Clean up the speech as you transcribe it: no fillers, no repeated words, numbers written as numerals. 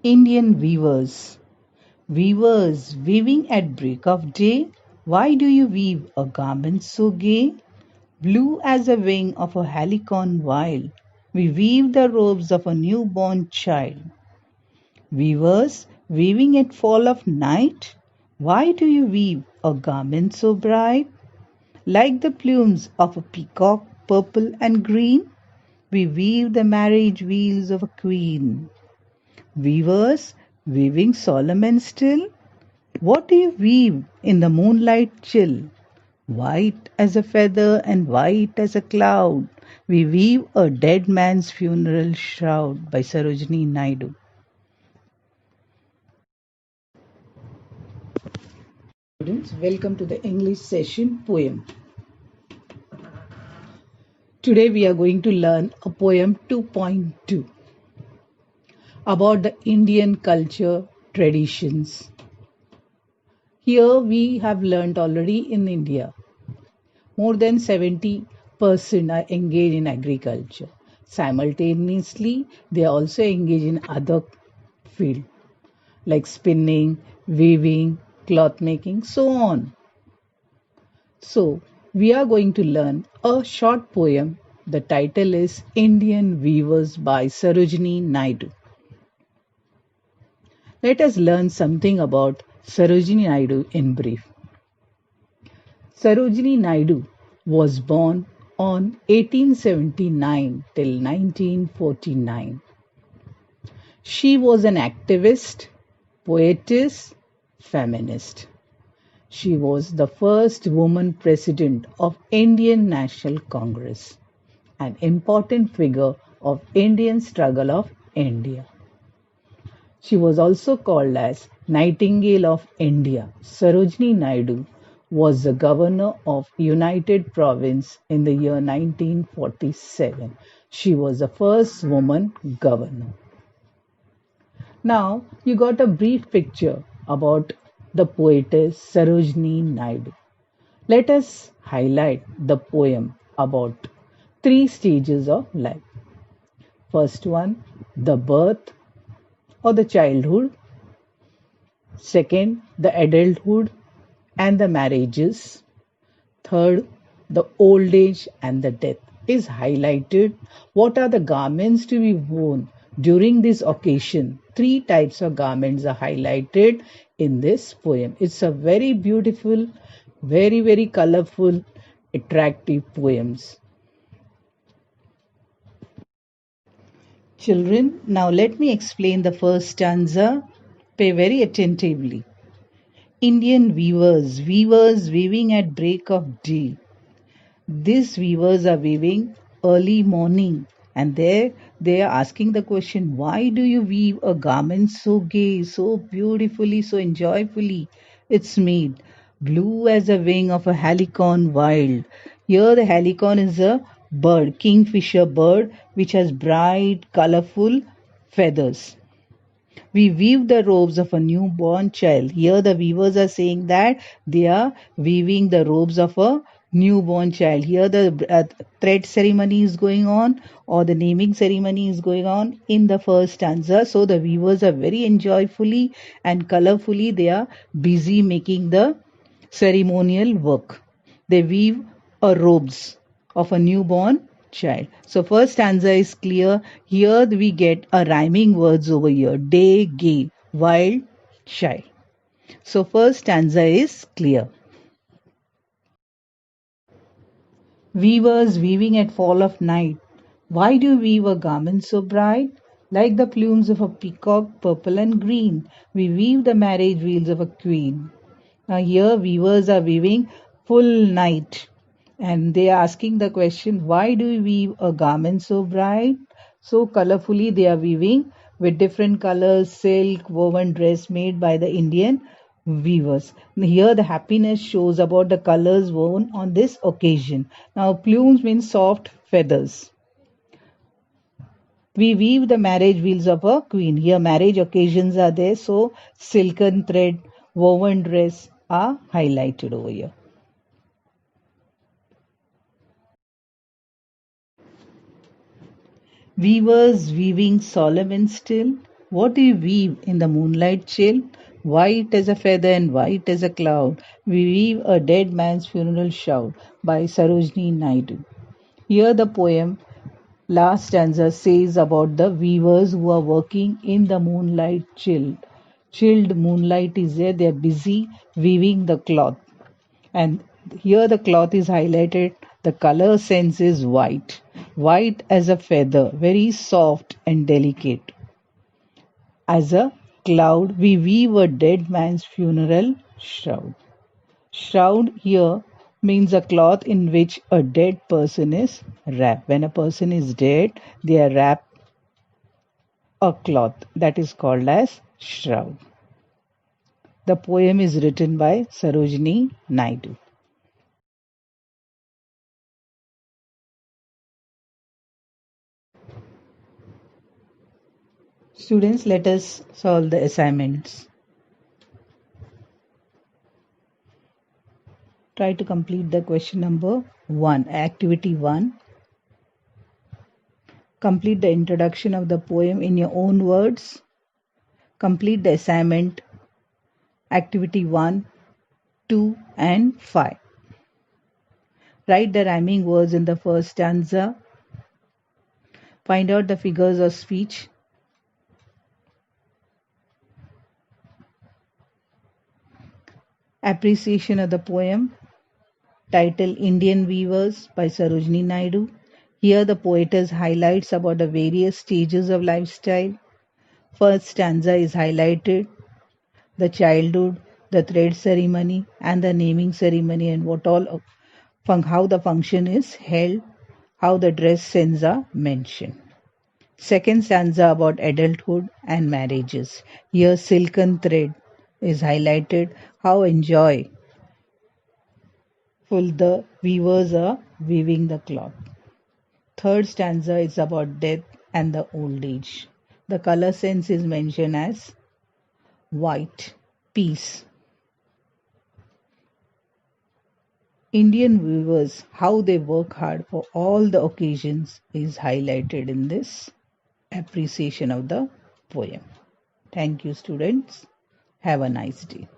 Indian weavers. Weavers, weaving at break of day, why do you weave a garment so gay? Blue as the wing of a helicon wild, we weave the robes of a newborn child. Weavers, weaving at fall of night, why do you weave a garment so bright? Like the plumes of a peacock, purple and green, we weave the marriage wheels of a queen. Weavers, weaving solemn and still, what do you weave in the moonlight chill? White as a feather and white as a cloud, we weave a dead man's funeral shroud by Sarojini Naidu. Students, welcome to the English session poem. Today we are going to learn a poem 2.2 about the Indian culture traditions. Here we have learned already in India more than 70% are engaged in agriculture. Simultaneously, they also engage in other fields like spinning, weaving, cloth making, so on. So, we are going to learn a short poem. The title is Indian Weavers by Sarojini Naidu. Let us learn something about Sarojini Naidu in brief. Sarojini Naidu was born on 1879 till 1949. She was an activist, poetess, feminist. She was the first woman president of Indian National Congress, an important figure of Indian struggle of India. She was also called as Nightingale of India. Sarojini Naidu was the governor of United Province in the year 1947. She was the first woman governor. Now you got a brief picture about the poetess Sarojini Naidu. Let us highlight the poem about three stages of life. First one, the birth or the childhood. Second, the adulthood and the marriages. Third, the old age and the death is highlighted. What are the garments to be worn during this occasion? Three types of garments are highlighted in this poem. It's a very beautiful, very colorful, attractive poems. Children, now let me explain the first stanza. Pay very attentively. Indian weavers, weavers weaving at break of day. These weavers are weaving early morning, and there they are asking the question, why do you weave a garment so gay, so beautifully, so enjoyfully? It's made blue as the wing of a helicon wild. Here the helicon is a bird, kingfisher bird, which has bright, colorful feathers. We weave the robes of a newborn child. Here the weavers are saying that they are weaving the robes of a newborn child. Here the thread ceremony is going on, or the naming ceremony is going on in the first stanza. So the weavers are very enjoyfully and colorfully, they are busy making the ceremonial work. They weave a robes of a newborn child. So first stanza is clear. Here we get a rhyming words over here. Day, gay, wild, child. So first stanza is clear. Weavers weaving at fall of night. Why do you weave a garment so bright? Like the plumes of a peacock, purple and green, we weave the marriage wheels of a queen. Now here weavers are weaving full night, and they are asking the question, why do you weave a garment so bright? So colorfully they are weaving with different colors, silk, woven dress made by the Indian weavers. Here the happiness shows about the colors worn on this occasion. Now plumes means soft feathers. We weave the marriage wheels of a queen. Here marriage occasions are there, so silken thread, woven dress are highlighted over here. Weavers weaving solemn and still. What do you weave in the moonlight chill? White as a feather and white as a cloud, we weave a dead man's funeral shout by Sarojini Naidu. Here the poem last stanza says about the weavers who are working in the moonlight chilled. Chilled moonlight is there, they are busy weaving the cloth. And here the cloth is highlighted, the color sense is white. White as a feather, very soft and delicate. As a cloud, we weave a dead man's funeral shroud. Shroud here means a cloth in which a dead person is wrapped. When a person is dead, they are wrapped a cloth that is called as shroud. The poem is written by Sarojini Naidu. Students, let us solve the assignments. Try to complete the question number 1, activity 1. Complete the introduction of the poem in your own words. Complete the assignment activity 1, 2 and 5. Write the rhyming words in the first stanza. Find out the figures of speech. Appreciation of the poem. Title Indian Weavers by Sarojini Naidu. Here the poetess highlights about the various stages of lifestyle. First stanza is highlighted the childhood, the thread ceremony and the naming ceremony and what all how the function is held, how the dress sense are mentioned. Second stanza about adulthood and marriages. Here silken thread is highlighted, how enjoy the weavers are weaving the cloth. Third stanza is about death and the old age. The color sense is mentioned as white, peace. Indian weavers, how they work hard for all the occasions is highlighted in this appreciation of the poem. Thank you, students. Have a nice day.